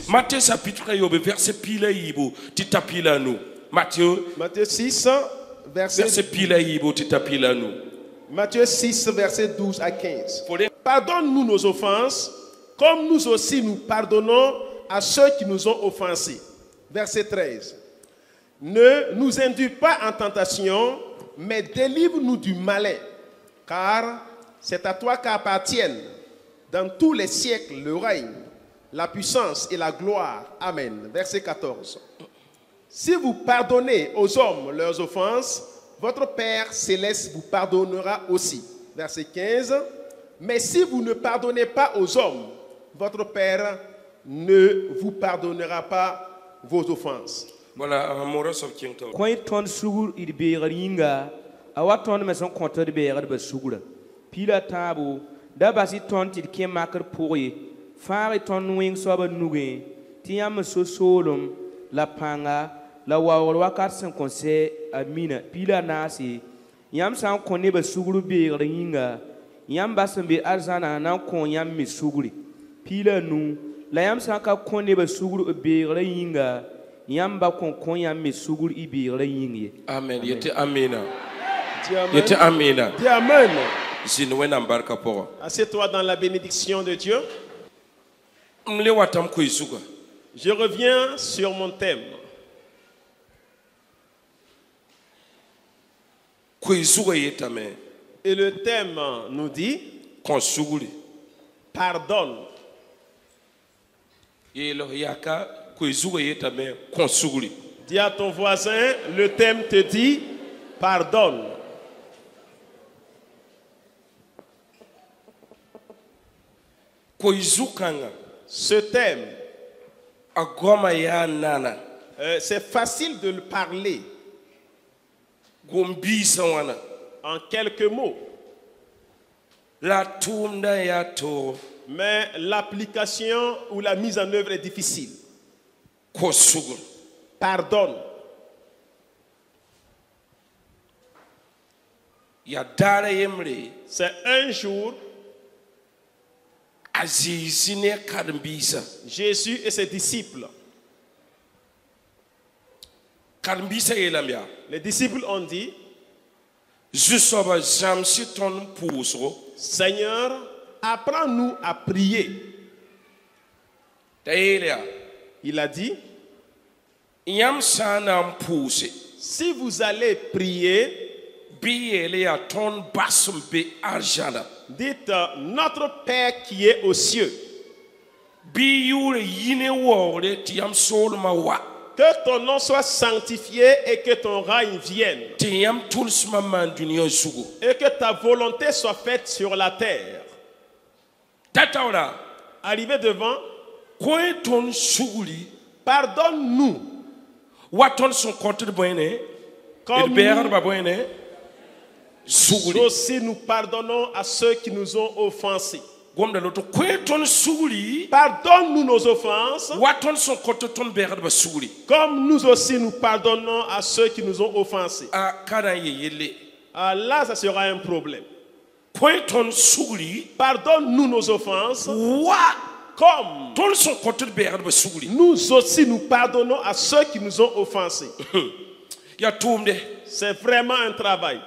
Matthieu chapitre 1 verset pile yibo tita pile nous. Matthieu 6 verset pile yibo tita pile nous. Matthieu 6 verset 12 à 15. Pardonne-nous nos offenses comme nous aussi nous pardonnons à ceux qui nous ont offensés. Verset 13. Ne nous induis pas en tentation, mais délivre-nous du malin, car c'est à toi qu'appartiennent dans tous les siècles le règne, la puissance et la gloire. Amen. Verset 14. Si vous pardonnez aux hommes leurs offenses, votre Père céleste vous pardonnera aussi. Verset 15. Mais si vous ne pardonnez pas aux hommes, votre Père ne vous pardonnera pas vos offenses. Voilà, amora sof kinto. Quand ton sugur il beeringa, awaton maison compteur de beer de sugur. Pila tabu, d'abasi ton il qui marque pour y. Fare ton wing soba nougue, tiam so solum, la panga, la wawakat sans conseil à mina, pila nasi. Yam sans connaît be sugur beeringa, yam basambe arzana nan kon yam mi suguri. Pila nu, la yam sans ka connaît be sugur beeringa. Yamba kon yam mi sugur ibira yingi. Amen. Yete amena. Yete amena. Dis amen. Assieds-toi dans la bénédiction de Dieu. Je reviens sur mon thème. Et le thème nous dit pardonne. Dis à ton voisin, le thème te dit pardonne. Ce thème, c'est facile de le parler en quelques mots. Mais l'application ou la mise en œuvre est difficile. Pardonne. C'est un jour, Jésus et ses disciples. Les disciples ont dit, Seigneur, apprends-nous à prier. Il a dit, si vous allez prier, dites notre Père qui est aux cieux. Que ton nom soit sanctifié et que ton règne vienne. Et que ta volonté soit faite sur la terre. Arrivé devant, pardonne-nous. Comme nous aussi nous pardonnons à ceux qui nous ont offensés. Pardonne-nous nos offenses. Comme nous aussi nous pardonnons à ceux qui nous ont offensés. Là, ça sera un problème. Pardonne-nous nos offenses. Comme nous aussi nous pardonnons à ceux qui nous ont offensés. C'est vraiment un travail.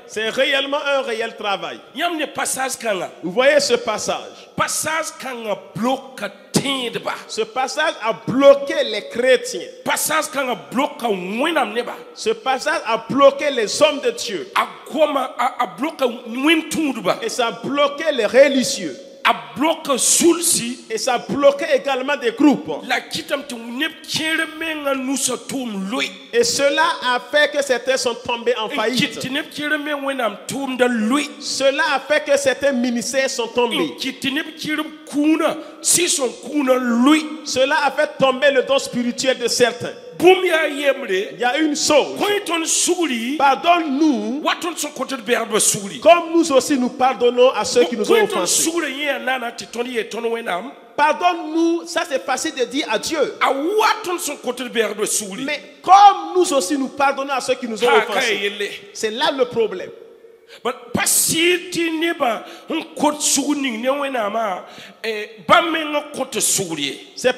C'est réellement un réel travail. Vous voyez ce passage. Ce passage a bloqué les chrétiens. Ce passage a bloqué les hommes de Dieu. Et ça a bloqué les religieux. Et ça a bloqué également des groupes. Et cela a fait que certains sont tombés en faillite. Cela a fait que certains ministères sont tombés. Cela a fait tomber le don spirituel de certains. Il y a une chose. Pardonne-nous comme nous aussi nous pardonnons à ceux qui nous ont offensés. Pardonne-nous, ça c'est facile de dire à Dieu. Mais comme nous aussi nous pardonnons à ceux qui nous ont offensés, c'est là le problème. C'est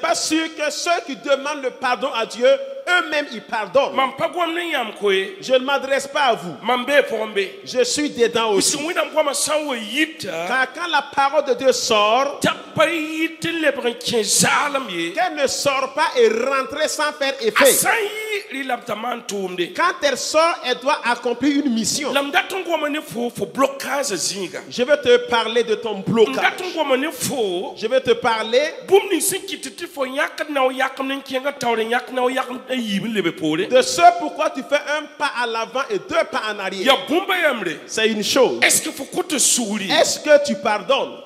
pas sûr que ceux qui demandent le pardon à Dieu, eux-mêmes ils pardonnent. Je ne m'adresse pas à vous. Je suis dedans aussi. Car quand la parole de Dieu sort, qu'elle ne sort pas et rentre sans faire effet. Quand elle sort, elle doit accomplir une mission. Je vais te parler de ton blocage. Je vais te parler de ce pourquoi tu fais un pas à l'avant et deux pas en arrière. C'est une chose. Est-ce que tu pardonnes?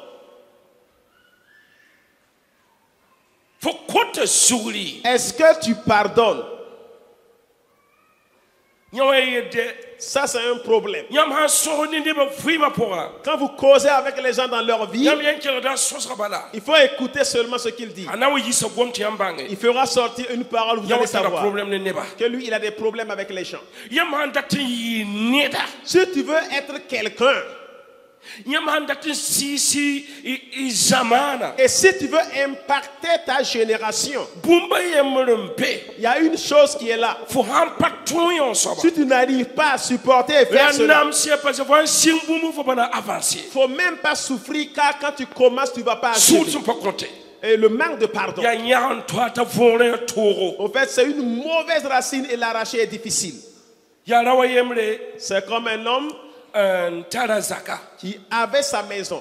Est-ce que tu pardonnes? Ça, c'est un problème. Quand vous causez avec les gens dans leur vie, il faut écouter seulement ce qu'ils disent. Il fera sortir une parole, vous allez savoir que lui, il a des problèmes avec les gens. Si tu veux être quelqu'un, et si tu veux impacter ta génération, il y a une chose qui est là. Si tu n'arrives pas à supporter et faire cela, il ne faut même pas souffrir, car quand tu commences, tu ne vas pas assumer. Et le manque de pardon, en fait, c'est une mauvaise racine et l'arracher est difficile. C'est comme un homme qui avait sa maison.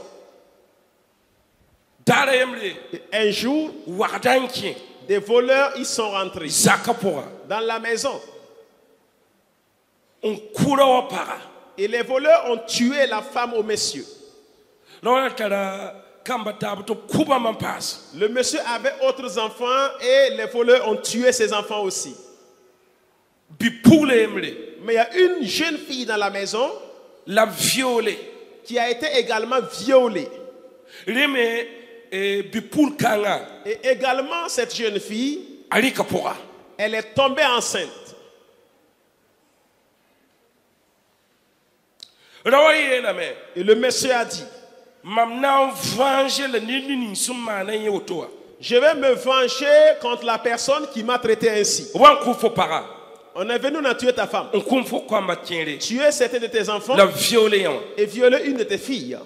Un jour, des voleurs ils sont rentrés dans la maison. Et les voleurs ont tué la femme au monsieur. Le monsieur avait autres enfants et les voleurs ont tué ses enfants aussi. Mais il y a une jeune fille dans la maison qui a été également violée. Et également cette jeune fille, elle est tombée enceinte. Et le monsieur a dit, je vais me venger contre la personne qui m'a traité ainsi. On est venu on tuer ta femme. Tuer certains de tes enfants et violer une de tes filles.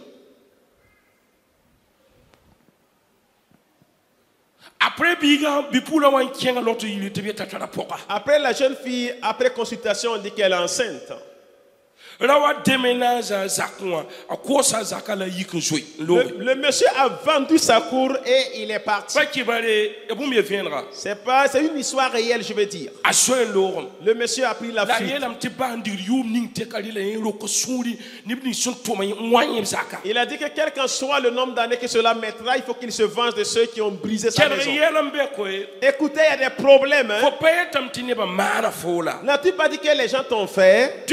Après la jeune fille, après consultation, on dit qu'elle est enceinte. Le monsieur a vendu sa cour et il est parti. C'est une histoire réelle, je veux dire. Le monsieur a pris la fuite. Il a dit que quel qu'en soit le nombre d'années que cela mettra, il faut qu'il se venge de ceux qui ont brisé sa maison. Écoutez, il y a des problèmes. N'as-tu pas dit que les gens t'ont fait?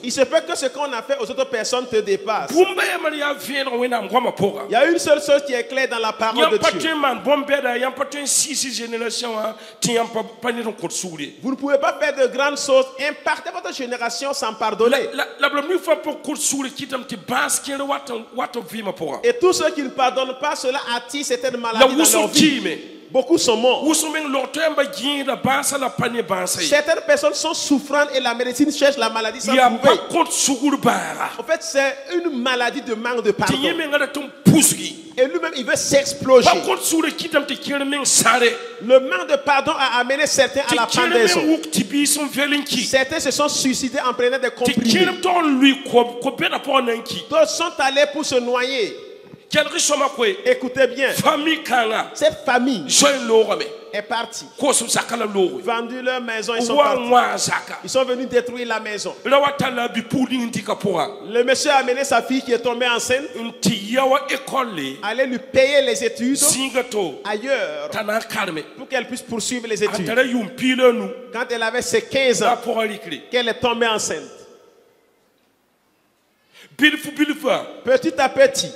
Il se peut que ce qu'on a fait aux autres personnes te dépasse. Il y a une seule chose qui est claire dans la parole de Dieu. Vous ne pouvez pas faire de grandes choses, impacter votre génération sans pardonner. Et tous ceux qui ne pardonnent pas, cela attire certaines maladies dans leur vie. Beaucoup sont morts. Certaines personnes sont souffrantes et la médecine cherche la maladie sans trouver. En fait, c'est une maladie de manque de pardon. Et lui-même, il veut s'exploser. Le manque de pardon a amené certains à la pendaison. Certains se sont suicidés en prenant des comprimés. D'autres sont allés pour se noyer. Écoutez bien, cette famille, est parti. Kosum sakala logo. Vendu leur maison, ils sont partis. Ils sont venus détruire la maison. Le monsieur a amené sa fille qui est tombée enceinte. Allait lui payer les études ailleurs pour qu'elle puisse poursuivre les études. Quand elle avait ses 15 ans, qu'elle est tombée enceinte. Petit à petit,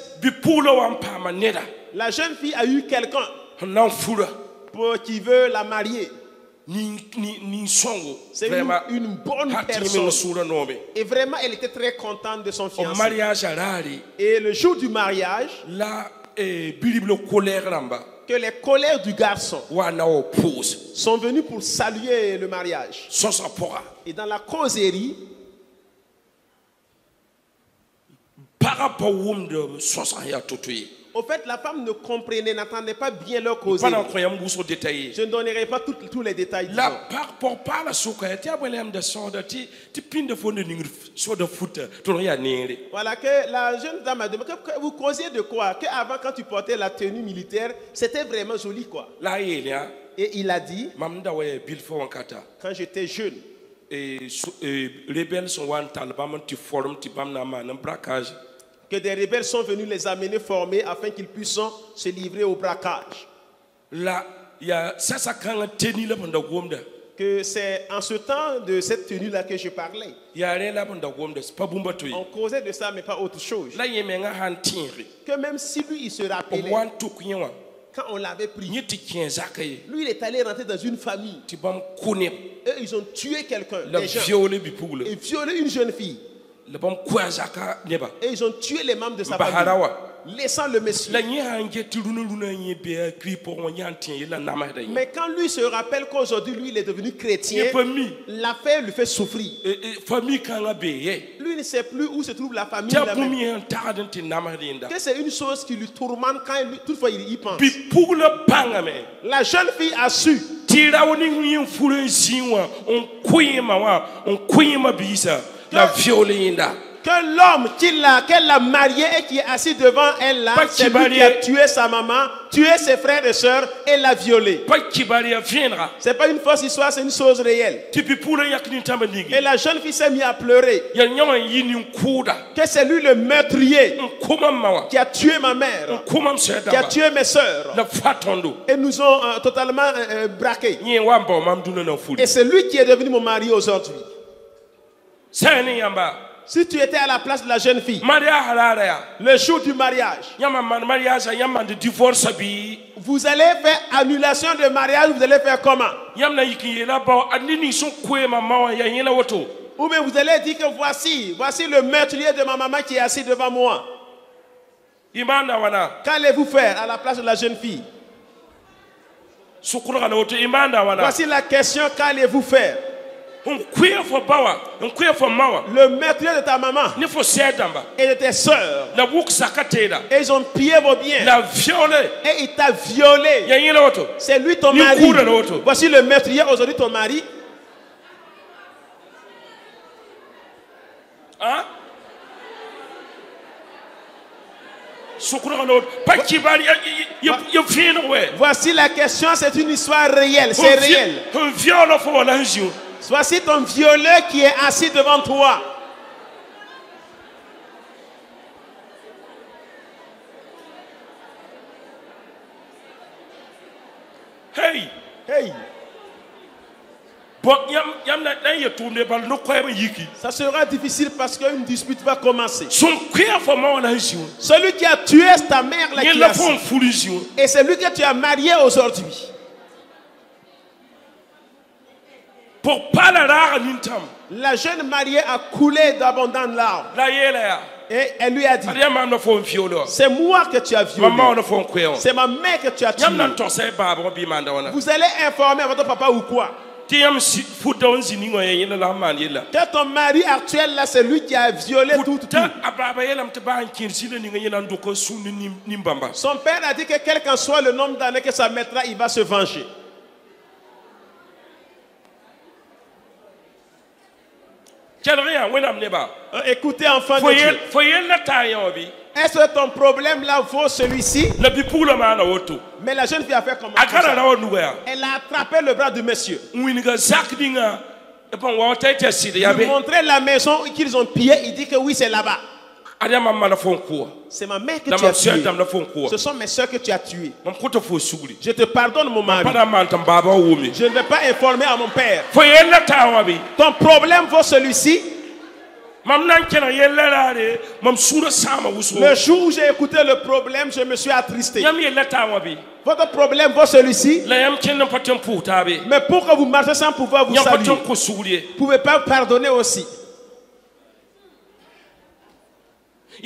la jeune fille a eu quelqu'un qui veut la marier. C'est une bonne personne. Et vraiment, elle était très contente de son fiancé. Et le jour du mariage, que les colères du garçon sont venues pour saluer le mariage. Et dans la causerie, au fait, la femme ne comprenait, n'entendait pas bien leur causerie. Je ne donnerai pas tous les détails. Voilà que la jeune dame a demandé, vous causiez de quoi? Qu'avant, quand tu portais la tenue militaire, c'était vraiment joli, quoi. Et il a dit, quand j'étais jeune, que des rebelles sont venus les amener formés afin qu'ils puissent se livrer au braquage. Que c'est en ce temps de cette tenue-là que je parlais. On causait de ça, mais pas autre chose. Que même si lui, il se rappelait, quand on l'avait pris, lui, il est allé rentrer dans une famille. Et ils ont tué quelqu'un, des gens, et violé une jeune fille. Et ils ont tué les membres de sa famille, laissant le monsieur. Mais quand lui se rappelle qu'aujourd'hui, lui, il est devenu chrétien, l'affaire lui fait souffrir. Lui ne sait plus où se trouve la famille. Que c'est une chose qui lui tourmente quand toutefois il y pense. La jeune fille a su que l'homme qu'elle a marié et qui est assis devant elle là, c'est lui qui a tué sa maman, tué ses frères et sœurs et l'a violé. C'est pas une fausse histoire, c'est une chose réelle. Et la jeune fille s'est mise à pleurer. Que c'est lui le meurtrier qui a tué ma mère, qui a tué mes sœurs. Et nous ont totalement braqués. Et c'est lui qui est devenu mon mari aujourd'hui. Si tu étais à la place de la jeune fille, le jour du mariage, vous allez faire annulation de mariage, vous allez faire comment? Ou bien vous allez dire que voici le meurtrier de ma maman qui est assis devant moi. Qu'allez-vous faire à la place de la jeune fille? Voici la question, qu'allez-vous faire? Le meurtrier de ta maman et de tes soeurs, et ils ont pillé vos biens et il t'a violé. C'est lui ton mari. Voici le meurtrier aujourd'hui, ton mari. Voici la question, c'est une histoire réelle, c'est réel. Voici ton violeur qui est assis devant toi. Hey! Ça sera difficile parce qu'une dispute va commencer. Celui qui a tué ta mère là, qui a et c'est lui que tu as marié aujourd'hui. La jeune mariée a coulé d'abondantes larmes. Et elle lui a dit, c'est moi que tu as violé. C'est ma mère que tu as tué. Vous allez informer votre papa ou quoi? Que ton mari actuel là, c'est lui qui a violé tout. Son père a dit que quel qu'en soit le nombre d'années que ça mettra, il va se venger. Écoutez, enfants de Dieu. Est-ce que ton problème là vaut celui-ci? Mais la jeune fille a fait comment? Elle a attrapé le bras du monsieur. Il lui montrait la maison qu'ils ont pillée. Il dit que oui, c'est là-bas. C'est ma mère que tu as tuée. Ce sont mes soeurs que tu as tuées. Je te pardonne, mon mari. Je ne vais pas informer à mon père. Ton problème vaut celui-ci. Le jour où j'ai écouté le problème, je me suis attristé. Votre problème vaut celui-ci. Mais pourquoi vous marchez sans pouvoir vous saluer? Vous ne pouvez pas pardonner aussi. En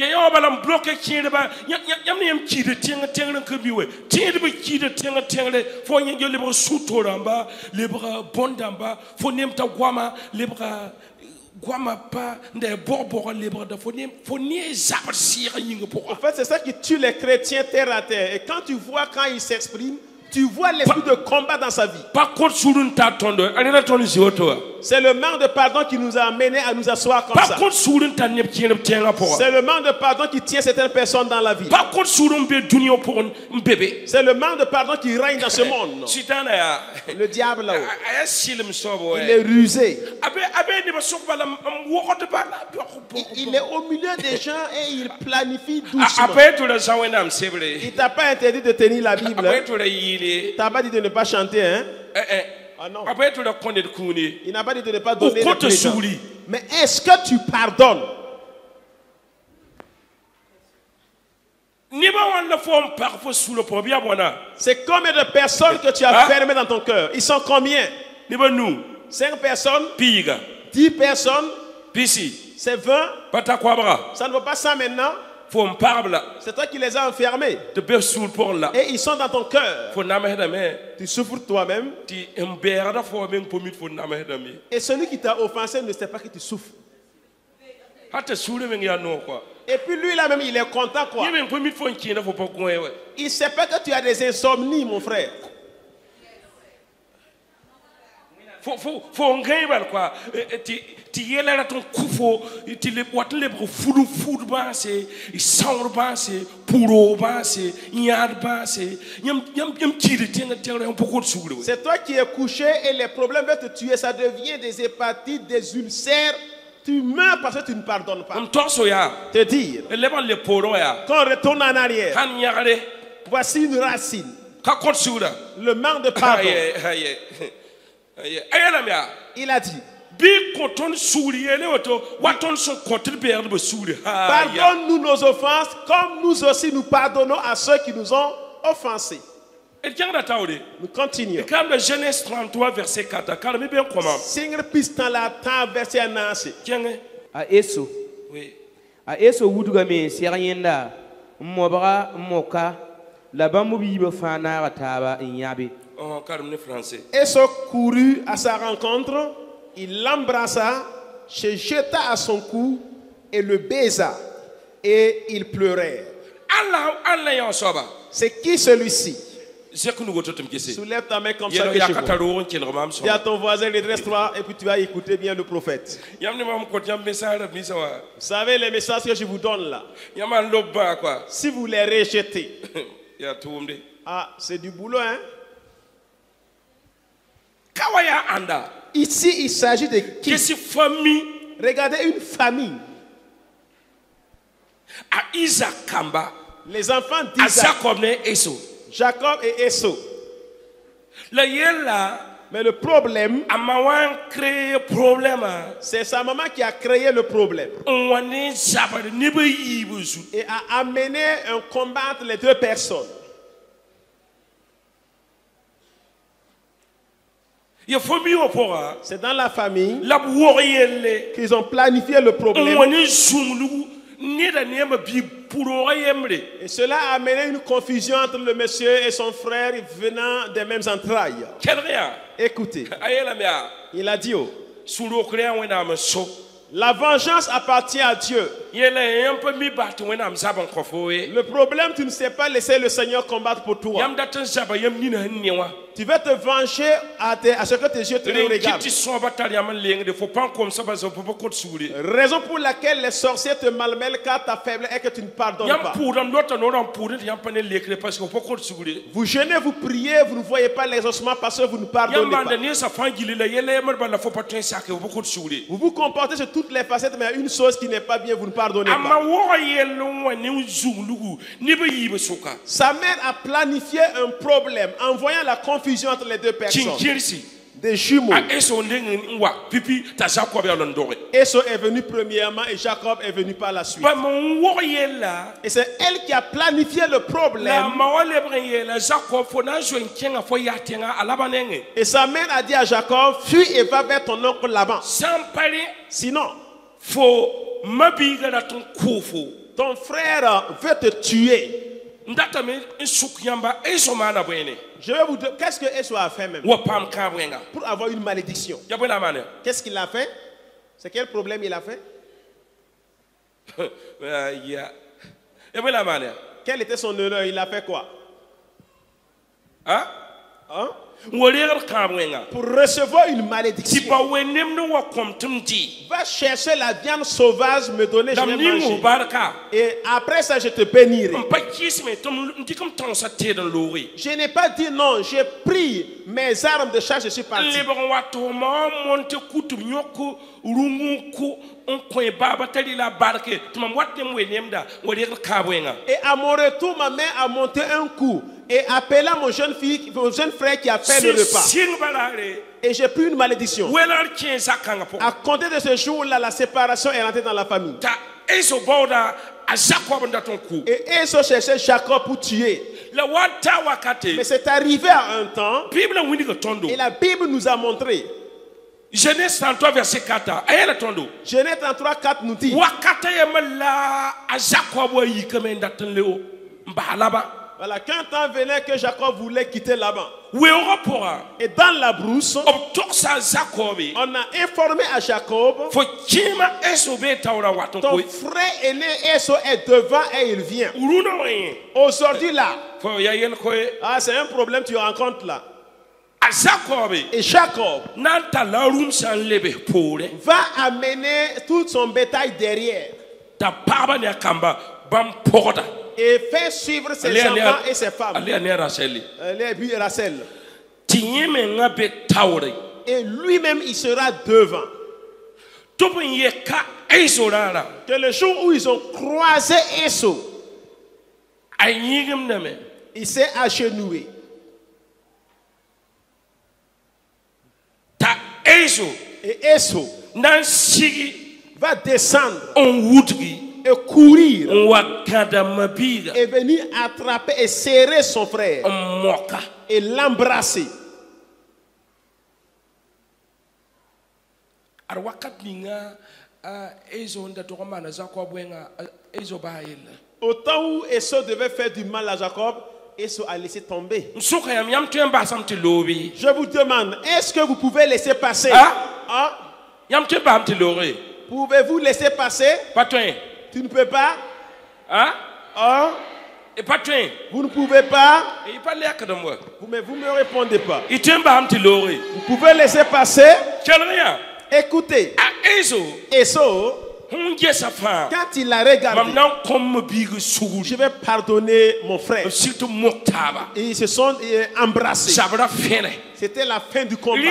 fait, c'est ça qui tue les chrétiens terre à terre. Et quand tu vois, quand ils s'expriment, tu vois l'esprit de combat dans sa vie. C'est le manque de pardon qui nous a amenés à nous asseoir comme ça. C'est le manque de pardon qui tient certaines personnes dans la vie. C'est le manque de pardon qui règne dans ce monde. Le diable là-haut, il est rusé. Il est au milieu des gens et il planifie doucement. Il t'a pas interdit de tenir la Bible. Il t'a pas dit de ne pas chanter, hein? Ah non. Il n'a pas dit de ne pas donner le présent. Mais est-ce que tu pardonnes? C'est combien de personnes que tu as fermées dans ton cœur? Ils sont combien? 5 personnes? 10 personnes? C'est 20? Ça ne vaut pas ça maintenant? C'est toi qui les as enfermés. Et ils sont dans ton cœur. Tu souffres toi-même. Et celui qui t'a offensé ne sait pas que tu souffres. Et puis lui là même il est content quoi. Il ne sait pas que tu as des insomnies mon frère. C'est toi qui es couché et les problèmes veulent te tuer. Ça devient des hépatites, des ulcères. Tu meurs parce que tu ne pardonnes pas. Te dire qu'on retourne en arrière. Voici une racine. Le manque de pardon. Il a dit pardonne-nous nos offenses comme nous aussi nous pardonnons à ceux qui nous ont offensés. Nous continuons. Genèse 33 verset 4. A eso wuduga me siyenda mobara moka la bamubi be fana taba inyabe. Esau courut à sa rencontre, il l'embrassa, se jeta à son cou et le baisa. Et ils pleurèrent. C'est qui celui-ci? Soulève ta main comme ça. Dis à ton voisin, redresse-toi et puis tu vas écouter bien le prophète. Vous savez les messages que je vous donne là. Si vous les rejetez, c'est du boulot, hein? Ici, il s'agit de qui? Regardez une famille. Les enfants d'Isaac, Jacob et Esau. Mais le problème, c'est sa maman qui a créé le problème et a amené un combat entre les deux personnes. C'est dans la famille qu'ils ont planifié le problème. Et cela a amené une confusion entre le monsieur et son frère venant des mêmes entrailles. Écoutez, il a dit la vengeance appartient à Dieu. Le problème, tu ne sais pas laisser le Seigneur combattre pour toi. Tu veux te venger à ce que tes yeux te regardent. Raison pour laquelle les sorciers te malmènent car ta faiblesse est que tu ne pardonnes pas. Vous jeûnez, vous priez, vous ne voyez pas les ossements parce que vous ne pardonnez pas. Vous vous comportez sur toutes les facettes, mais il y a une chose qui n'est pas bien, vous ne pardonnez pas. Sa mère a planifié un problème en voyant la confusion entre les deux personnes. Des jumeaux. Esau est venu premièrement et Jacob est venu par la suite. Et c'est elle qui a planifié le problème. Et sa mère a dit à Jacob, fuis et va vers ton oncle Laban. Sinon, ton frère veut te tuer. Je vais vous dire, qu'est-ce que Esau a fait même pour avoir une malédiction? Qu'est-ce qu'il a fait? C'est quel problème il a fait? Quel était son honneur? Il a fait quoi? Hein? Pour recevoir une malédiction, va chercher la viande sauvage, me donner, je vais manger. Et après ça, je te bénirai. Je n'ai pas dit non, j'ai pris mes armes de chasse, je suis parti. Et à mon retour, ma mère a monté un coup et appela mon jeune frère qui a fait le repas. Et j'ai pris une malédiction. À compter de ce jour-là, la séparation est rentrée dans la famille. Et Esau cherchait Jacob pour tuer. Mais c'est arrivé à un temps, et la Bible nous a montré. Genèse 33 verset 4. Genèse 33 4 nous dit. Voilà, qu'un temps venait que Jacob voulait quitter Laban. Et dans la brousse, on a informé à Jacob, ton frère aîné Esau est devant et il vient. Aujourd'hui là, c'est un problème que tu rencontres là. Et Jacob va amener tout son bétail derrière et fait suivre ses enfants et ses femmes. Rachel. Et lui-même il sera devant. Que le jour où ils ont croisé Esau, il s'est agenouillé. Et Esau va descendre et courir et venir attraper et serrer son frère et l'embrasser. Au temps où Esau devait faire du mal à Jacob, Esau a laissé tomber. Je vous demande, est-ce que vous pouvez laisser passer? Pouvez-vous laisser passer? Tu ne peux pas? Vous ne pouvez pas? Mais vous ne me répondez pas. Vous pouvez laisser passer? Écoutez, Esau, quand il a regardé, je vais pardonner mon frère. Et ils se sont embrassés. C'était la fin du combat.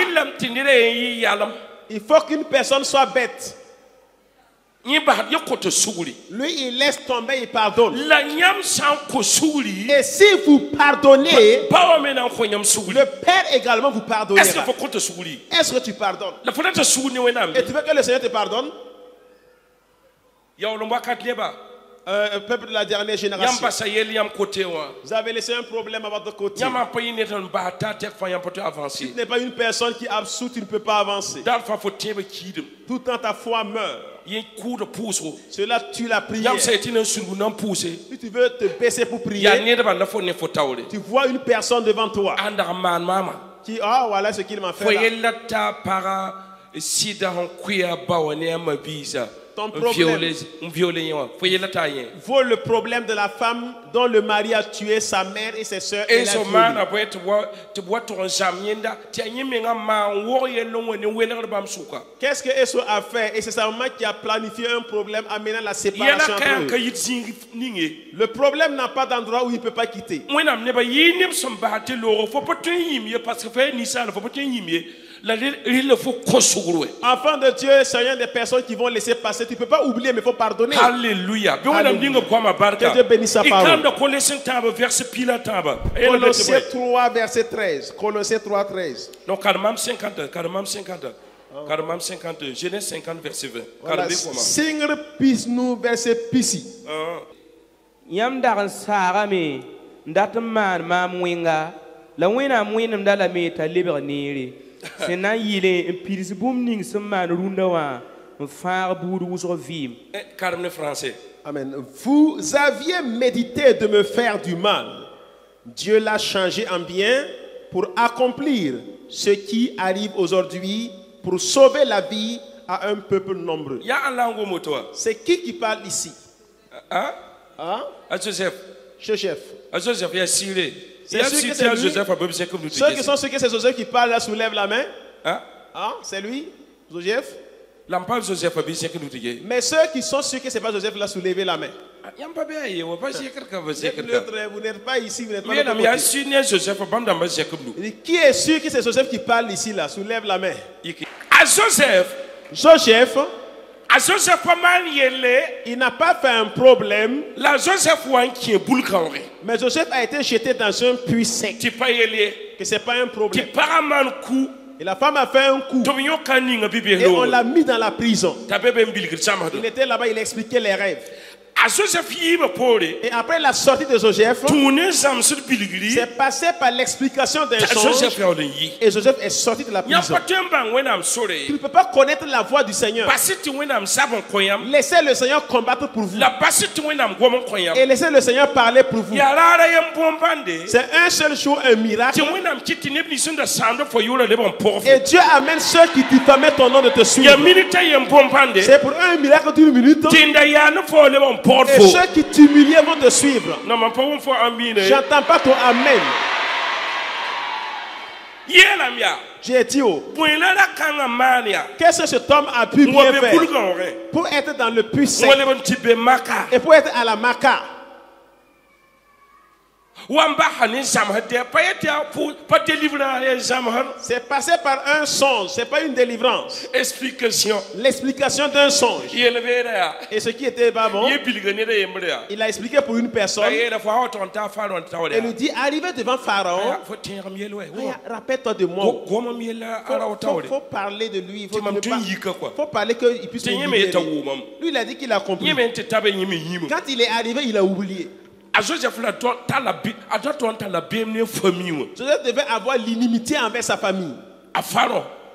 Il faut qu'une personne soit bête. Lui, il laisse tomber, il pardonne. Et si vous pardonnez, le Père également vous pardonnera. Est-ce que tu pardonnes? Et tu veux que le Seigneur te pardonne? Peuple de la dernière génération, vous avez laissé un problème à votre côté. Tu n'es pas une personne qui est absurde, tu ne peux pas avancer. Tout le temps ta foi meurt. Cela tue la prière. Si tu veux te baisser pour prier, tu vois une personne devant toi qui, voilà ce qu'il m'a fait là. ton problème vaut le problème de la femme dont le mari a tué sa mère et ses sœurs et l'a violée. Qu'est-ce que Esau a fait? Et c'est sa maman qui a planifié un problème amenant la séparation entre eux. Le problème n'a pas d'endroit où il ne peut pas quitter. Enfant de Dieu, c'est des personnes qui vont laisser passer. Tu ne peux pas oublier, mais il faut pardonner. Alléluia. Que Dieu bénisse sa parole. Colossiens 3, verset 13. Colossiens 3, 13. Donc, Karamam 50. Karamam 50. Karamam 50. Genèse 50, verset 20. Voilà. Singre pis nous, verset pisi. Yam daran sarame ndatam man mam winga la wena mwinam dala meta libre nere c'est na yile piris boum ning seman runda wa far boudou sur vim. Carme français. Amen. Vous aviez médité de me faire du mal. Dieu l'a changé en bien pour accomplir ce qui arrive aujourd'hui, pour sauver la vie à un peuple nombreux. C'est qui parle ici? Hein? Joseph. Joseph. Joseph, il y a Siré. C'est ceux qui sont ceux que c'est Joseph qui parle là, soulève la main. Hein? C'est lui, Joseph. Mais ceux qui sont sûrs que ce n'est pas Joseph là, soulevez la main. Vous n'êtes pas ici, vous n'êtes pas là. Qui est sûr que c'est Joseph qui parle ici là? Soulève la main. Joseph, il n'a pas fait un problème. Mais Joseph a été jeté dans un puits sec. Que ce n'est pas un problème. Et la femme a fait un coup. Et on l'a mis dans la prison. Il était là-bas, il expliquait les rêves. Et après la sortie de Joseph, c'est passé par l'explication d'un songe. Et Joseph est sorti de la prison. Tu ne peux pas connaître la voix du Seigneur. Laissez le Seigneur combattre pour vous. Et laissez le Seigneur parler pour vous. C'est un seul jour, un miracle. Et Dieu amène ceux qui diffamaient ton nom de te suivre. C'est pour un miracle d'une minute. Et ceux qui t'humiliaient vont te suivre. J'entends pas ton amen. J'ai dit, qu'est-ce que cet homme a pu bien faire pour être dans le puits sec et pour être à la Maca? C'est passé par un songe, c'est pas une délivrance. L'explication d'un songe. Et ce qui était pas bon, il a expliqué pour une personne. Et lui dit, arrivé devant Pharaon, rappelle-toi de moi. Faut parler de lui. Faut parler qu'il puisse oublier. Lui, il a dit qu'il a compris. Quand il est arrivé, il a oublié. Joseph devait avoir l'inimitié envers sa famille.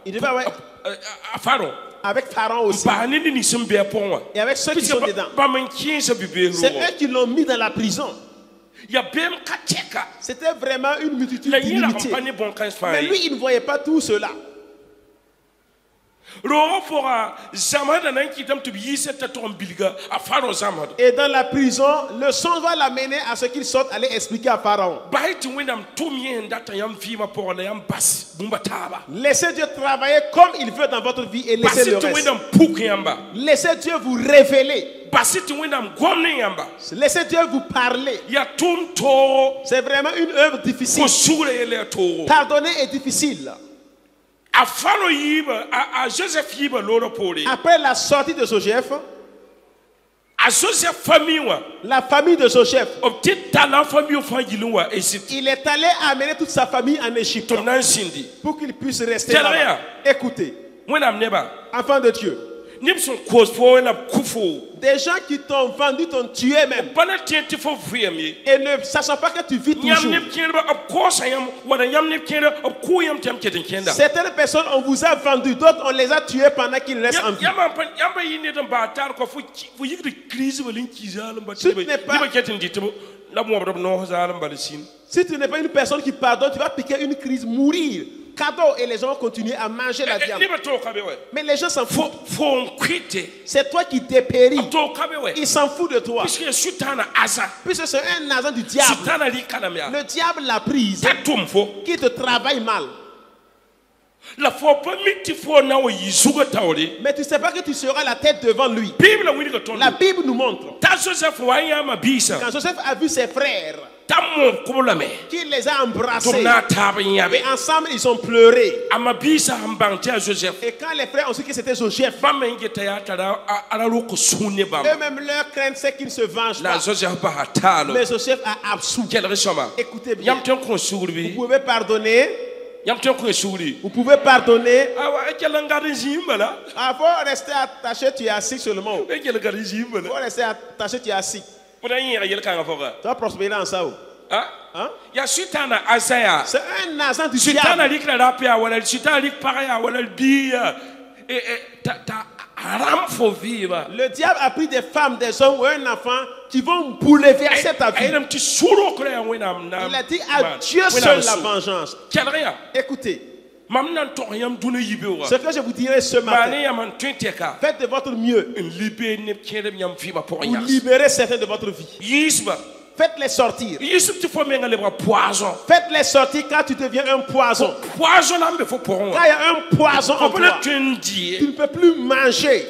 Il devait avoir avec Pharaon aussi. Et avec ceux qui sont dedans. C'est eux qui l'ont mis dans la prison. C'était vraiment une multitude d'inimitié. Mais lui, il ne voyait pas tout cela. Et dans la prison, le son va l'amener à ce qu'il sorte aller expliquer à Pharaon. Laissez Dieu travailler comme il veut dans votre vie et laissez le reste. Laissez Dieu vous révéler. Laissez Dieu vous parler. C'est vraiment une œuvre difficile. Pardonner est difficile. Après la sortie de Joseph, la famille de Joseph, il est allé amener toute sa famille en Égypte pour qu'il puisse rester là-bas. Écoutez, enfant de Dieu, des gens qui t'ont vendu, t'ont tué même. Et ne sachant pas que tu vis toujours. Certaines personnes, on vous a vendu, d'autres on les a tués pendant qu'ils restent en vie. Si tu n'es pas une personne qui pardonne, tu vas piquer une crise, mourir. cadeau et les gens continuent à manger la viande. Mais les gens s'en foutent. C'est toi qui dépéris. Ils s'en foutent de toi. Puisque c'est un agent du diable. Le diable l'a prise qui te travaille mal. Mais tu ne sais pas que tu seras la tête devant lui. La Bible nous montre. Quand Joseph a vu ses frères, qu'il les a embrassés, et ensemble ils ont pleuré. Et quand les frères ont su que c'était Joseph, eux-mêmes leur crainte c'est qu'il ne se venge pas. Mais Joseph a absous. Écoutez bien. Vous pouvez pardonner. Vous pouvez pardonner. Faut rester attaché, tu es assis seulement. Faut rester attaché, tu es assis. Tu vas prospérer en ça. C'est un agent du diable. Le diable a pris des femmes, des hommes ou un enfant qui vont bouleverser ta vie. Il a dit à Dieu seul la vengeance. Écoutez, ce que je vous dirai ce matin, faites de votre mieux pour libérer certains de votre vie. Faites-les sortir. Faites-les sortir quand tu deviens un poison. Quand il y a un poison en toi, tu ne peux plus manger.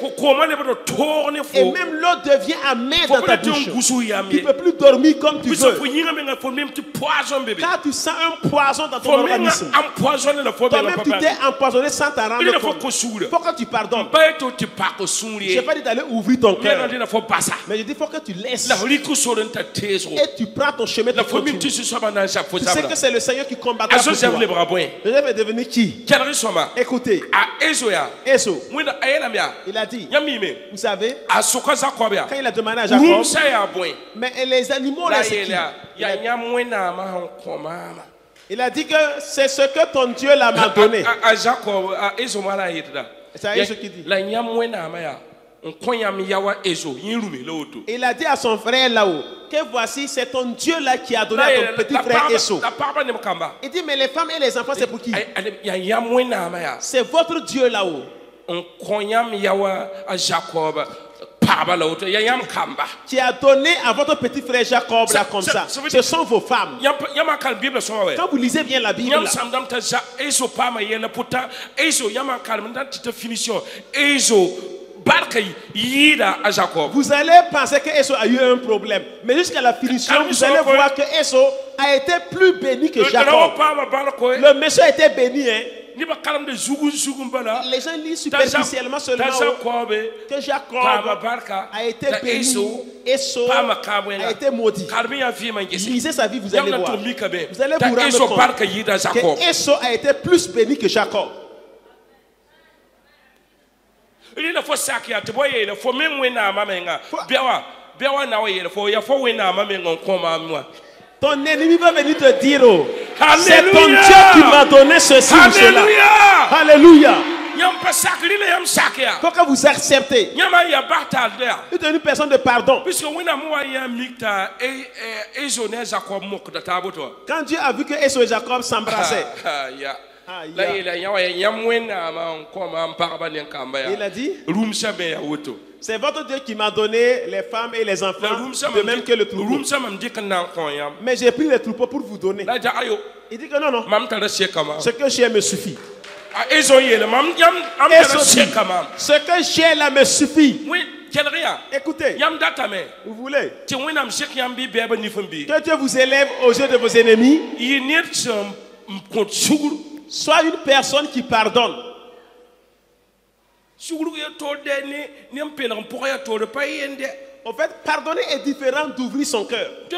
Et même l'eau devient amère dans ta bouche. Tu ne peux plus dormir comme tu veux. Quand tu sens un poison dans ton organisme, toi-même tu t'es empoisonné sans t'en rendre compte. Il faut que tu pardonnes. Je n'ai pas dit d'aller ouvrir ton cœur. Mais je dis qu'il faut que tu laisses. Et tu prends ton chemin de continuer. Tu sais que c'est le Seigneur qui combattra pour toi. Joseph est devenu qui? Écoutez, Ésaü, il a dit, vous savez, quand il a demandé à Jacob, mais les animaux là c'est qui? Il a dit que c'est ce que ton Dieu m'a donné. C'est Ésaü qui dit. Il a dit à son frère là-haut que voici c'est ton Dieu là qui a donné à ton petit frère Ésaü. Il dit mais les femmes et les enfants c'est pour qui? C'est votre Dieu là-haut. Qui a donné à votre petit frère Jacob là comme ça. Ce sont vos femmes. Quand vous lisez bien la Bible là, vous allez penser que Ésaü a eu un problème, mais jusqu'à la finition vous allez voir que Ésaü a été plus béni que Jacob. Le monsieur a été béni, hein? Les gens lisent superficiellement seulement que Jacob a été béni, Ésaü a été maudit. Lisez sa vie, vous allez voir. Vous allez vous rendre compte que Ésaü a été plus béni que Jacob. Ton ennemi va venir te dire, oh, c'est ton Dieu qui m'a donné ceci ou cela. Alléluia. Il faut que vous acceptez. Vous êtes une personne de pardon. Quand Dieu a vu que Ésaü et Jacob s'embrassaient, il a dit, c'est votre Dieu qui m'a donné les femmes et les enfants, de même que le troupeau. Mais j'ai pris les troupeaux pour vous donner. Il dit que non, non, ce que j'ai me suffit. Ce que j'ai là me suffit. Écoutez, vous voulez que Dieu vous élève aux yeux de vos ennemis? Sois une personne qui pardonne. En fait, pardonner est différent d'ouvrir son cœur. Tu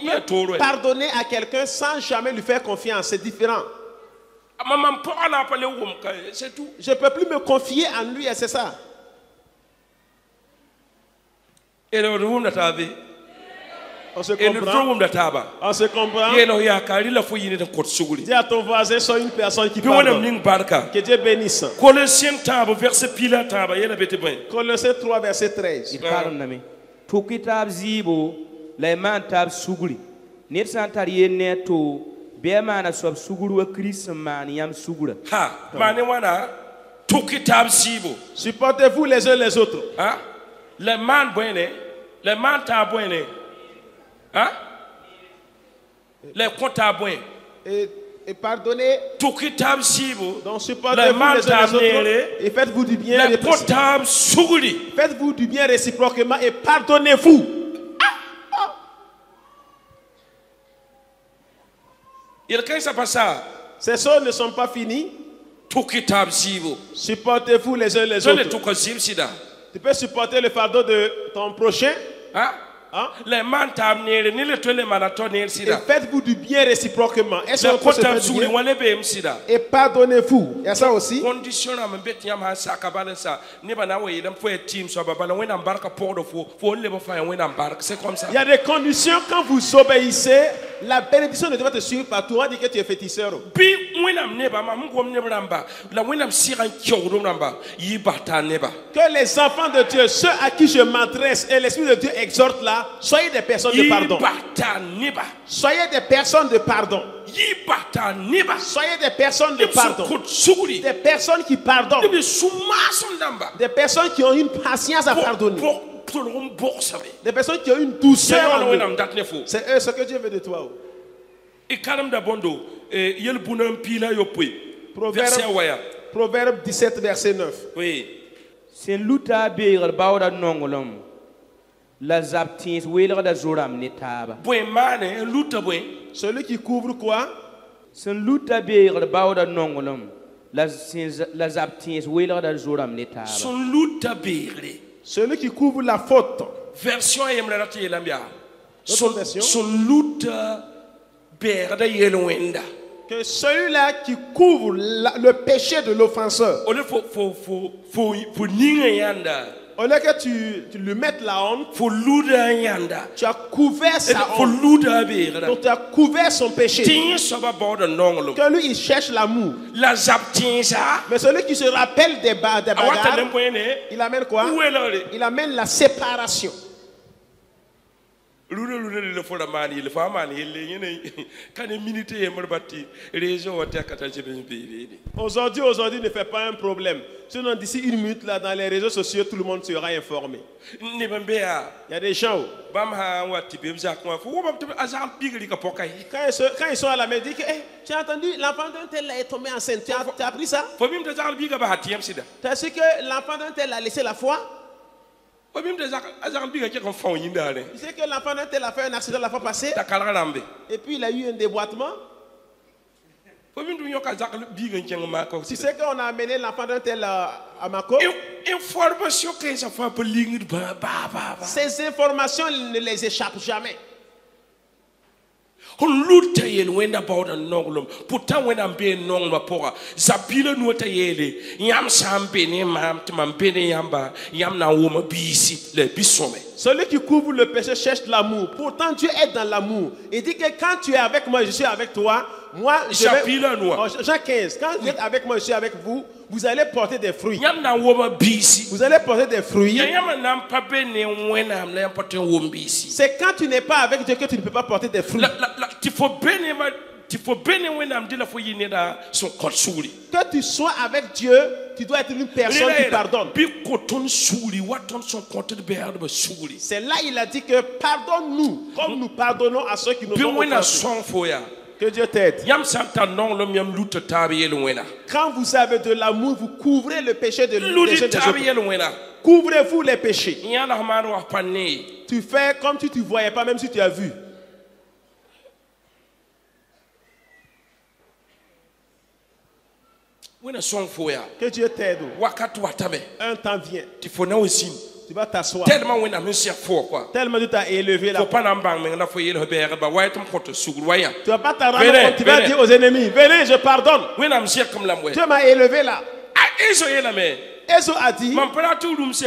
peux pardonner à quelqu'un sans jamais lui faire confiance, c'est différent. Je ne peux plus me confier en lui et c'est ça. On se comprend. On se comprend. Dis à ton voisin, sois une personne qui pardonne. Que Dieu bénisse. Colossiens 3, verset 13. bɩa maana soab sugr wa Kirist sẽn maan yãmb sugrã. Ha, maane wãna tʋk taab sɩɩbo. Supportez-vous les uns les autres. Hein? Le man boine, le man ta boine. Hein? Le compta boine. Et pardonnez. Tuki tab sibo. Donc supportez-vous les uns les autres et faites-vous du bien. Le compta sougli. Faites-vous du bien réciproquement et pardonnez-vous. Il qu'est-ce qui passe ça? Ces choses ne sont pas finies. Tuki tab sibo. Supportez-vous les uns les autres. Tu peux supporter le fardeau de ton prochain. Hein? Hein? Les man tab nere ni le tole marathonner Et sida. faites-vous du bien réciproquement. Est-ce Le qu'on peut se compta faire du sougli bien? wale be sida. Et pardonnez-vous. Il y a ça aussi. Condition à me bet yam ha sa kabalen sa. Ni bana we yam fo team so babala we nam barka pour de fo le ba fa we nam barka. C'est comme ça. Il y a des conditions quand vous obéissez, la bénédiction ne doit te suivre partout. On dit que tu es féticheur. Bi wenam neba ma mungom nebramba. La wenam siran kyodum namba. Yi bata neba. Que les enfants de Dieu, ceux à qui je m'adresse et l'Esprit de Dieu exhorte là, soyez des personnes de pardon. Soyez des personnes de pardon. Soyez des personnes de pardon. Des personnes qui pardonnent. Des personnes qui ont une patience à pardonner. Des personnes qui ont une douceur en eux. C'est ce que Dieu veut de toi. Proverbe 17, verset 9. Oui. C'est luta beegr baooda nonglem la zab tẽes weelgda zoram ne taaba. Celui qui couvre quoi? Sẽn luta beegr baooda nonglem la zab tẽes weelgda zoram ne taaba. Celui qui couvre la faute. Version Son version. Que celui-là qui couvre le péché de l'offenseur. Au lieu que tu lui mettes la honte, tu as couvert sa honte. Donc tu as couvert son péché. Que lui il cherche l'amour. Mais celui qui se rappelle des bagarres, il amène quoi? Il amène la séparation. Aujourd'hui ne fait pas un problème. Sinon d'ici une minute là dans les réseaux sociaux tout le monde sera informé. Il y a des gens quand ils sont à la maison, ils disent tu as entendu l'enfant d'un tel est tombé enceinte. Tu as appris ça? Tu as su que l'enfant d'un tel a laissé la foi? Tu sais que l'enfant d'un tel a fait un accident la fois passée et puis il a eu un déboîtement. Tu sais qu'on a amené l'enfant d'un tel à Mako. Ces informations ne les échappent jamais. Pourtant, when I'm being non mapora, Zapila nuota yele, yam sampene, mam, mampene yamba, yam na woma bisi, le bisome. Celui qui couvre le péché cherche l'amour. Pourtant, Dieu est dans l'amour. Il dit que quand tu es avec moi, je suis avec toi. Moi, je vais... Jean 15, quand vous êtes avec moi, je suis avec vous. Vous allez porter des fruits. Vous allez porter des fruits. C'est quand tu n'es pas avec Dieu que tu ne peux pas porter des fruits. Que tu sois avec Dieu, tu dois être une personne qui pardonne. C'est là il a dit que pardonne-nous comme nous pardonnons à ceux qui nous ont offensés. Que Dieu t'aide. Quand vous avez de l'amour, vous couvrez le péché des autres. Couvrez-vous les péchés. Tu fais comme si tu ne voyais pas, même si tu as vu. Que Dieu t'aide. Un temps vient. Tu vas t'asseoir. Tellement tu t'as élevé là. Tu ne vas pas t'en rendre compte. Tu vas dire aux ennemis, venez, je pardonne. Dieu m'a élevé là. Et Ésaü a dit, mam pratu rum se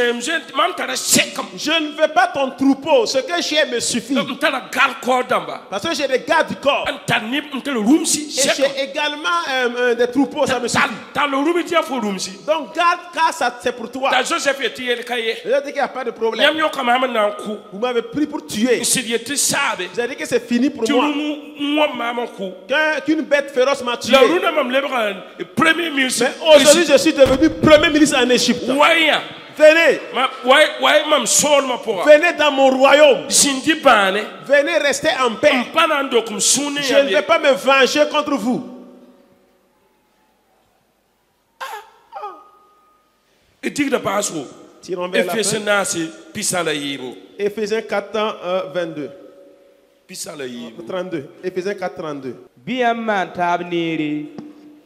mam tara sekam je ne veux pas ton troupeau, ce que j'ai me suffit. tara gar ko damba Parce que j'ai des gardes du corps. tanip tara rum si Et j'ai également des troupeaux, ça me suffit. ta le rum ti fo rum si Donc garde, car ça c'est pour toi. ta Joseph eti el kaye Je dis qu'il n'y a pas de problème. yam yo kama na ku Vous m'avez pris pour tuer. sidiete sabe J'ai dit que c'est fini pour tu moi. moi maman ku Qu'une bête féroce m'a tué. la runa mam lebra premier ministre Mais aujourd'hui, je suis devenu premier ministre en Égypte. waya Venez, way mam sol ma pora venez dans mon royaume. sindi bane Venez rester en paix. pana ndokum sune Je ne vais pas me venger contre vous. etigda paso Tirons vers la fin. efesenasi pisala yibo Éphésiens 4, 22. pisala yibo 32. Éphésiens 4, 32. Biyam man tab nere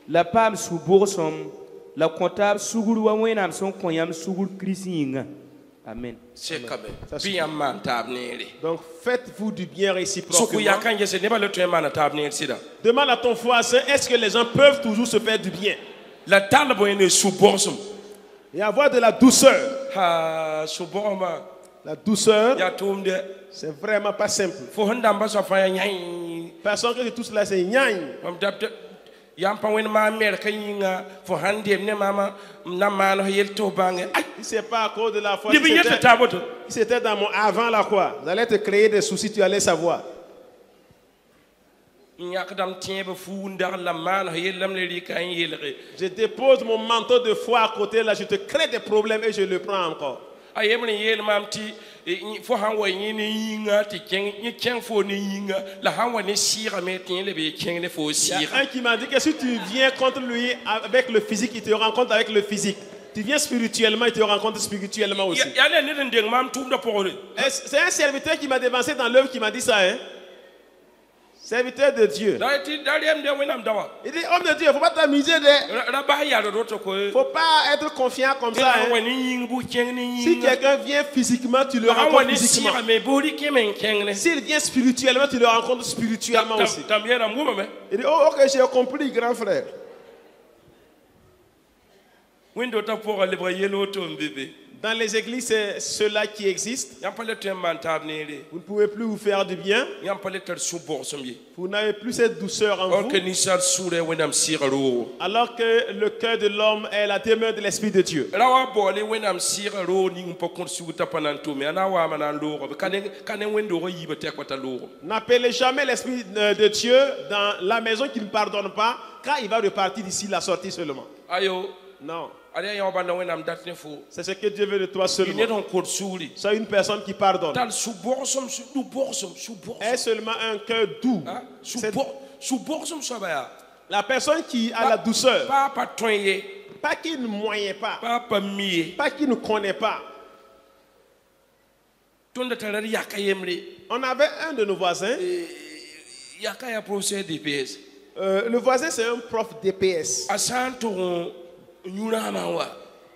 la pam suborsom la kontab suguru wa wenam son koyam sugur krisinga. Amen. c'est quand même bien man tabnere Donc faites-vous du bien so ku réciproquement. yakanje se neba le man tabnere sida Demande à ton voisin, est-ce que les gens peuvent toujours se faire du bien la talbo ene suborsum et avoir de la douceur. ha suborma La douceur, ya tumde c'est vraiment pas simple. fo ndamba so fa nyai Personne que tout cela c'est nyagne. am dabte yam pa wen ma mer kayinga fo hande ne mama na mano yelto bange ay Si c'est pas à cause de la foi, libi yetta taboto si c'était dans mon avant la croix, vous allez te créer des soucis, tu allais savoir. nyakdam tiebe fu ndar la mano yelam le ri kan yelre Je dépose mon manteau de foi à côté là, je te crée des problèmes et je le prends encore. ayemne yel mamti fo hanwa yini yinga ti ken fo ni yinga la hanwa ne sira me tin le be ken ne fo Il y sira a un qui m'a dit que si tu viens contre lui avec le physique, il te rencontre avec le physique. Tu viens spirituellement, il te rencontre spirituellement aussi. ya ne ndeng mam tum da pore C'est un serviteur qui m'a dévancé dans l'œuvre qui m'a dit ça, hein. Serviteur de Dieu. dati dalem de wenam dawa Il dit, homme de Dieu, il ne faut pas t'amuser de... ra ba ya do to ko Il ne faut pas être confiant comme ça, hein. hanwa ni yingu ken ni Si yinga quelqu'un vient physiquement, tu le hanwa rencontres ne physiquement. sira me bori kemen ken ne S'il vient spirituellement, tu le rencontres spirituellement aussi. tam yera nguma me Il dit, oh, ok, j'ai compris, grand frère. windo ta pora le bra yelo to mbebe Dans les églises, c'est cela qui existe. yam pale tem man tabnere Vous ne pouvez plus vous faire du bien. yam pale ter suborsum ye Vous n'avez plus cette douceur en vous. organisar sure wenam sira ro Alors que le cœur de l'homme est la demeure de l'Esprit de Dieu. rawa bole wenam sira ro ni mpokon suguta pananto me ana wa manan loro kane wendo ro yiba te kwata loro N'appelez jamais l'Esprit de Dieu dans la maison qui ne pardonne pas, car il va repartir d'ici la sortie seulement. ayo Non. ale ya banda wenam datne fo C'est ce que Dieu veut de toi ine seulement. don kod suri Sois une personne qui pardonne. tal suborsum su du borsum suborsum Aie seulement un cœur doux. C'est suborsum so ba la personne qui a la douceur. pa patron ye Pas qui ne moyen pas. pa miye Pas qui ne connaît pas. tonda tarar yakayemre On avait un de nos voisins. yakaya professeur DPS Le voisin, c'est un prof DPS. asanto nyurama wa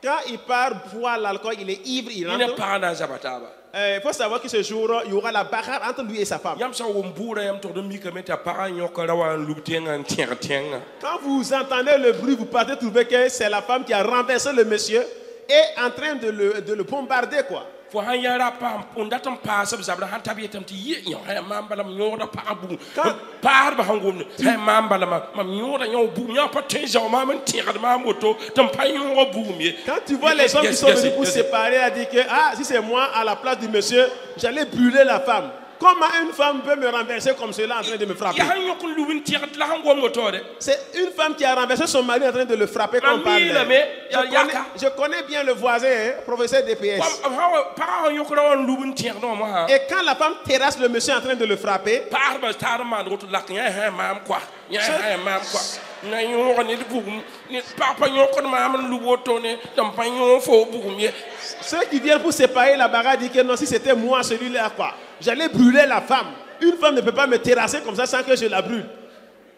Quand il part boire l'alcool, il est ivre, il ine rentre. pa na zabataba Il faut savoir que ce jour, il y aura la bagarre entre lui et sa femme. yam sa wombura yam to mi kameta para nyoko rawa lubtenga tenga Quand vous entendez le bruit, vous partez trouver que c'est la femme qui a renversé le monsieur et en train de le bombarder, quoi. fo han yara pam ondatam pasab zabra han tabiyetam ti yi yo hay mambala nyoda pa bu par ba hangum hay mambala mam nyoda nyo bu nya pa tenja ma man tira ma moto tam pa nyo bu mi Quand tu vois les hommes qui sont venus pour se séparer, elle dit que si c'est moi à la place du monsieur, j'allais brûler la femme. Comment une femme peut me renverser comme cela en train de me frapper? ya han yokun luwin tira la hangum moto de C'est une femme qui a renversé son mari en train de le frapper comme par Je connais bien le voisin, hein, professeur DPS. pa yokun rawan luwin tira no ma Et quand la femme terrasse le monsieur en train de le frapper, par ba tar man rotu lak nya hay mam kwa nya hay mam kwa na yo ni bu ni papa yokun ma man luwoto ne tam pa yo fo bu mi ceux qui viennent pour séparer la bagarre disent que non, si c'était moi celui-là, quoi, j'allais brûler la femme. Une femme ne peut pas me terrasser comme ça sans que je la brûle.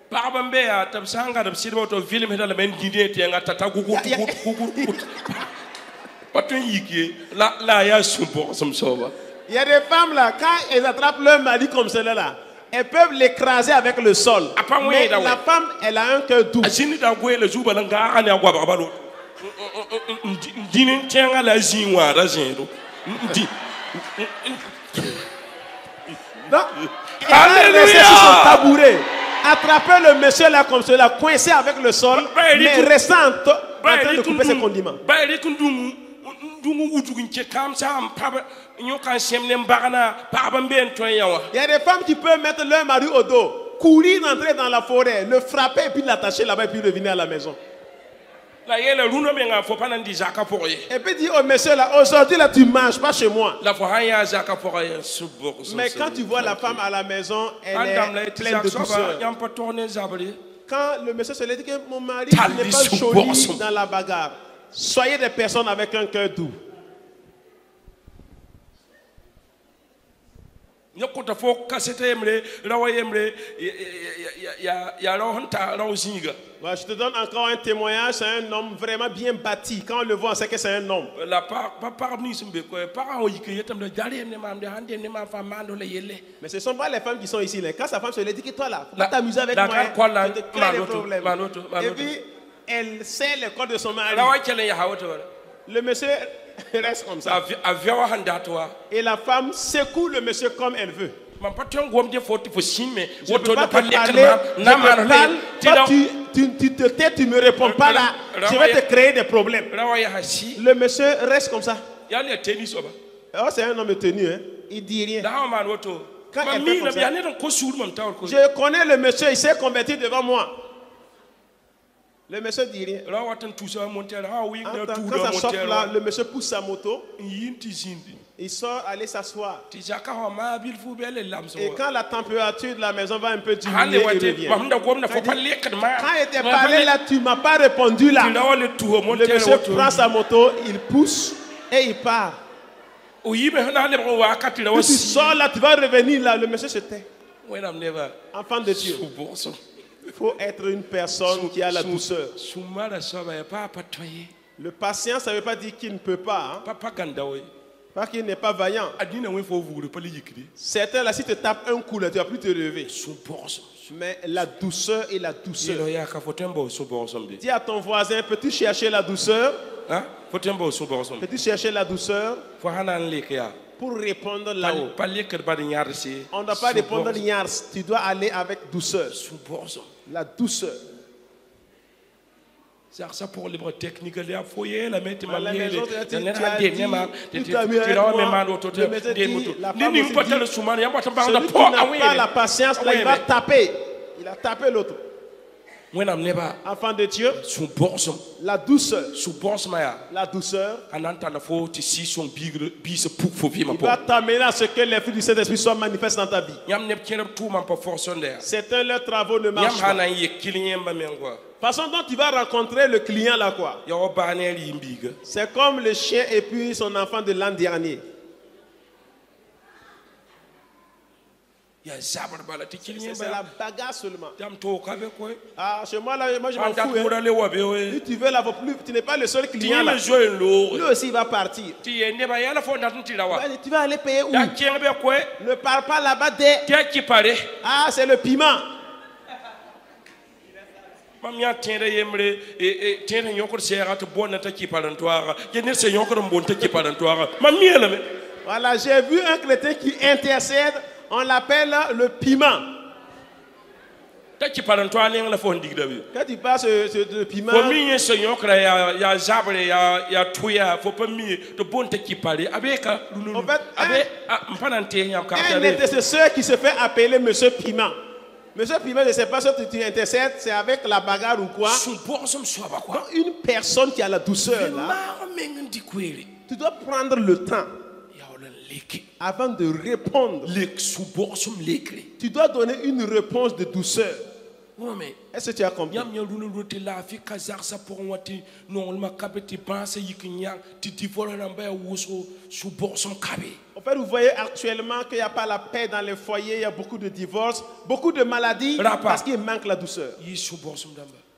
paɣaba n bɛya tɩ b sã n gãdb sɩdba tɩ b vɩlm sẽda lame n gĩdẽ tɩ yãnga tata gugurt pa tõe n yik ye la a yaa sũ-pʋgsem soaba. Il y a des femmes là, quand elles attrapent leur mari comme cela-là, elles peuvent l'écraser avec le sol. Mais la femme, elle a un cœur doux. a zĩnd da goeela zuba la n gaaga ne a goabg balo dîner tient à la zinwa razendo. Donc, il va rester sur son tabouret, attraper le monsieur là comme cela, coincé avec le sol, mais restant en train de couper ses condiments. Il y a des femmes qui peuvent mettre leur mari au dos, courir, entrer dans la forêt, le frapper et puis l'attacher là-bas et puis revenir à la maison. Et puis dire au monsieur là, aujourd'hui là tu ne manges pas chez moi. Mais quand tu vois la femme à la maison, elle est pleine de douceur. Quand le monsieur se dit que mon mari n'est pas joli dans la bagarre, soyez des personnes avec un cœur doux. Je te donne encore un témoignage. C'est un homme vraiment bien bâti. Quand on le voit, on sait que c'est un homme. Mais ce ne sont pas les femmes qui sont ici. Quand sa femme se dit que toi là, tu vas t'amuser avec moi, tu te crées des problèmes. Et puis, elle sait le corps de son mari. Le monsieur reste comme ça. Et la femme secoue le monsieur comme elle veut. Je ne peux pas te parler, tu te tais, tu ne me réponds pas là. Je vais te créer des problèmes. Le monsieur reste comme ça. Oh, c'est un homme tenu, hein? Il ne dit rien. Quand elle fait comme ça, je connais le monsieur, il s'est converti devant moi. Le monsieur ne dit rien. Quand ça chauffe là, le monsieur pousse sa moto. Il sort aller s'asseoir. Et quand la température de la maison va un peu diminuer, il revient. Quand il était parlé là, tu ne m'as pas répondu là. Le monsieur prend sa moto, il pousse et il part. Quand tu sors là, tu vas revenir là, le monsieur se tait. Enfant de Dieu. Il faut être une personne qui a la douceur. Le patient, ça ne veut pas dire qu'il ne peut pas. Hein? Pas qu'il n'est pas vaillant. Certains là, si tu tapes un coup là, tu ne vas plus te lever. Mais la douceur et la douceur. Dis à ton voisin, peux-tu chercher la douceur? Peux-tu chercher la douceur? Pour répondre là-haut. On ne doit pas répondre niars. Tu dois aller avec douceur. La douceur. Ça pour les techniques, les foyers, la mettre à la maison, il ne pas la patience, là, il va taper. Il a tapé l'autre. Enfant de Dieu, la douceur. La douceur. Il va t'amener à ce que les fruits du Saint-Esprit soient manifestés dans ta vie. Certains leurs travaux ne marchent pas. Façon dont tu vas rencontrer le client là quoi. C'est comme le chien et puis son enfant de l'an dernier. C'est la bagarre seulement. Ah, chez moi là, moi je m'en fous. Hein. Si tu veux la plus, tu n'es pas le seul client là. Lui aussi il va partir. Tu vas aller payer où? Ne parle pas là-bas des. Ah, c'est le piment. Voilà, j'ai vu un chrétien qui intercède, on l'appelle le piment. Quand tu passes le piment, un intercesseur qui se fait appeler Monsieur Piment. Monsieur Piment, je ne sais pas si tu intercèdes, c'est avec la bagarre ou quoi. Donc, une personne qui a la douceur là, tu dois prendre le temps avant de répondre. Tu dois donner une réponse de douceur. Est-ce que tu as compris? En fait, vous voyez actuellement qu'il n'y a pas la paix dans les foyers, il y a beaucoup de divorces, beaucoup de maladies parce qu'il manque la douceur.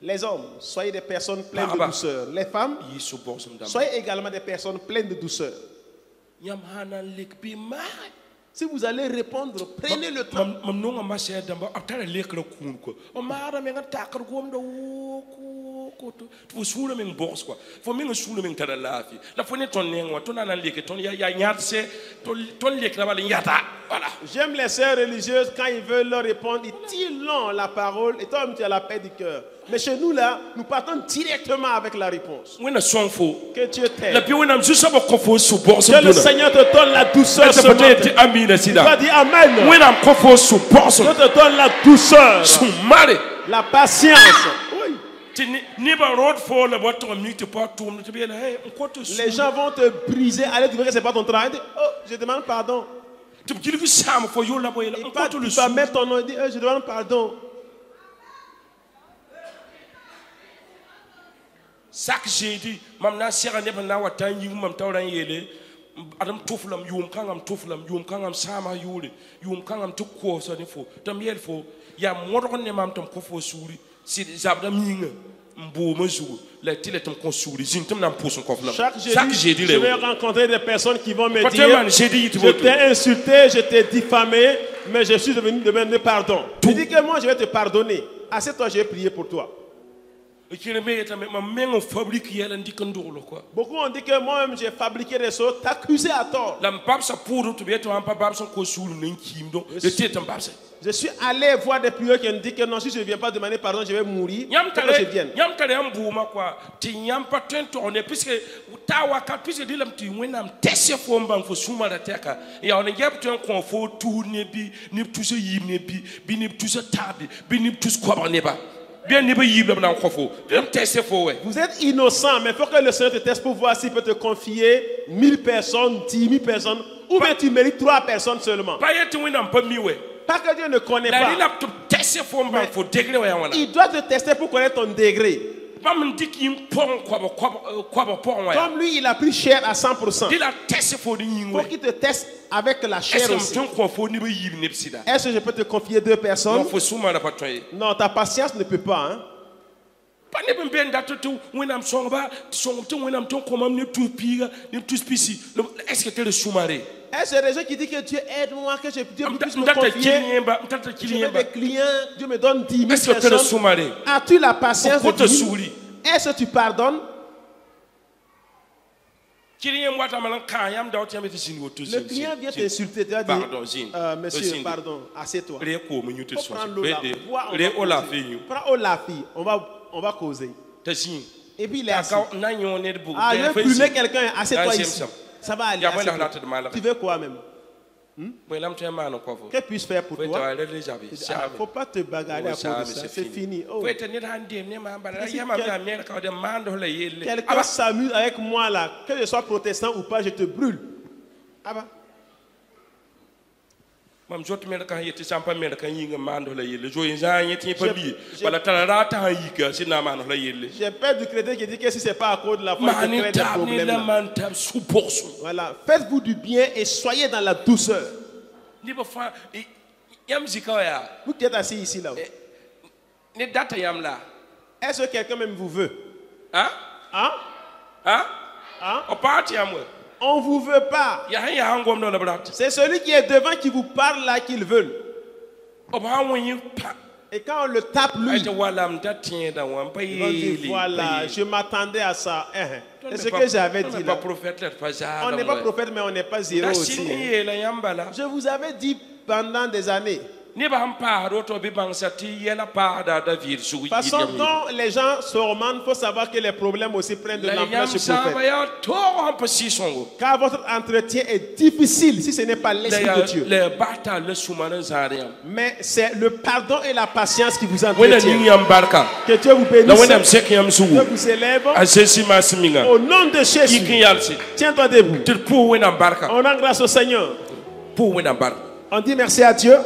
Les hommes, soyez des personnes pleines de douceur. Les femmes, soyez également des personnes pleines de douceur. Si vous allez répondre, prenez le temps. koto tu sura men boss quoi fo men sura men tara lafi la fo ne ton nengo ton na leke ton ya nyatse ton leke la bala nyata voilà. J'aime les sœurs religieuses quand ils veulent leur répondre, ils tirent long la parole et toi tu as la paix du cœur. Mais chez nous là, nous partons directement avec la réponse. Que Dieu t'aide. Que le Seigneur te donne la douceur ce matin. Tu vas dire Amen. Dieu te donne la douceur, la patience. Les gens vont te briser. Allez, tu veux que c'est pas ton travail. Oh, je demande pardon. Tu vas mettre ton nom et dire, je demande pardon. Chaque jeudi, mamna sera ne bana watan yi mam tawran yele adam toflam yum kangam sama yule yum kangam tukko so ne fo tam yel fo ya modon ne mam tam ko fo suri si zabda minga mbo mazu la tile tam ko suri zintam nam poson ko flam chaque jeudi je vais rencontrer des personnes qui vont me dire je t'ai insulté, je t'ai diffamé, mais je suis venu demander pardon. Tu dis que moi je vais te pardonner. Assieds-toi, je vais prier pour toi. Beaucoup ont dit que moi-même j'ai fabriqué des choses, t'accuser à tort. Je suis allé voir des prieurs qui ont dit que non, si je ne viens pas demander pardon, je vais mourir. Pourquoi je viens? Vous êtes innocent, mais il faut que le Seigneur te teste pour voir s'il peut te confier 1000 personnes, 10 000 personnes, ou bien tu mérites 3 personnes seulement. Pas que Dieu ne connaît pas. Il doit te tester pour connaître ton degré. Comme lui, il a pris chair à 100%. Il faut qu'il te teste avec la chair aussi. Est-ce que je peux te confier 2 personnes? Non, ta patience ne peut pas. Hein? Est-ce que des gens qui disent que Dieu aide-moi, que Dieu puisse me confier? J'ai des clients, Dieu me donne 10 000 personnes. As-tu la patience de Dieu? Est-ce que tu pardonnes? Le client vient t'insulter, tu vas dire, monsieur, pardon, assieds-toi. Prends la fille, on va causer. Et puis il est assis. Ah, je vais plumer quelqu'un, assieds-toi ici. Ça va aller. Tu veux quoi même? Que puis-je faire pour toi? Il ne faut pas te bagarrer à cause de ça. C'est fini. Oh. Quelqu'un s'amuse avec moi là. Que je sois protestant ou pas, je te brûle. Ah bah. J'ai peur du chrétien qui dit que si ce n'est pas à cause de la foi, il crée des problèmes. Voilà. Faites-vous du bien et soyez dans la douceur. Vous qui êtes assis ici là. Est-ce que quelqu'un même vous veut? Hein? Hein? Hein? On ne vous veut pas. C'est celui qui est devant qui vous parle là qu'il veut. Et quand on le tape lui, il va dire voilà, je m'attendais à ça. C'est ce que j'avais dit là. On n'est pas prophète mais on n'est pas zéro aussi. Je vous avais dit pendant des années. Façon dont les gens se remontent, il faut savoir que les problèmes aussi prennent de l'ampleur sur le prophète. Car votre entretien est difficile si ce n'est pas l'esprit de Dieu. Mais c'est le pardon et la patience qui vous entretiennent. Que Dieu vous bénisse. Dieu vous élève. Au nom de Jésus, tiens-toi debout. On rend grâce au Seigneur. On dit merci à Dieu.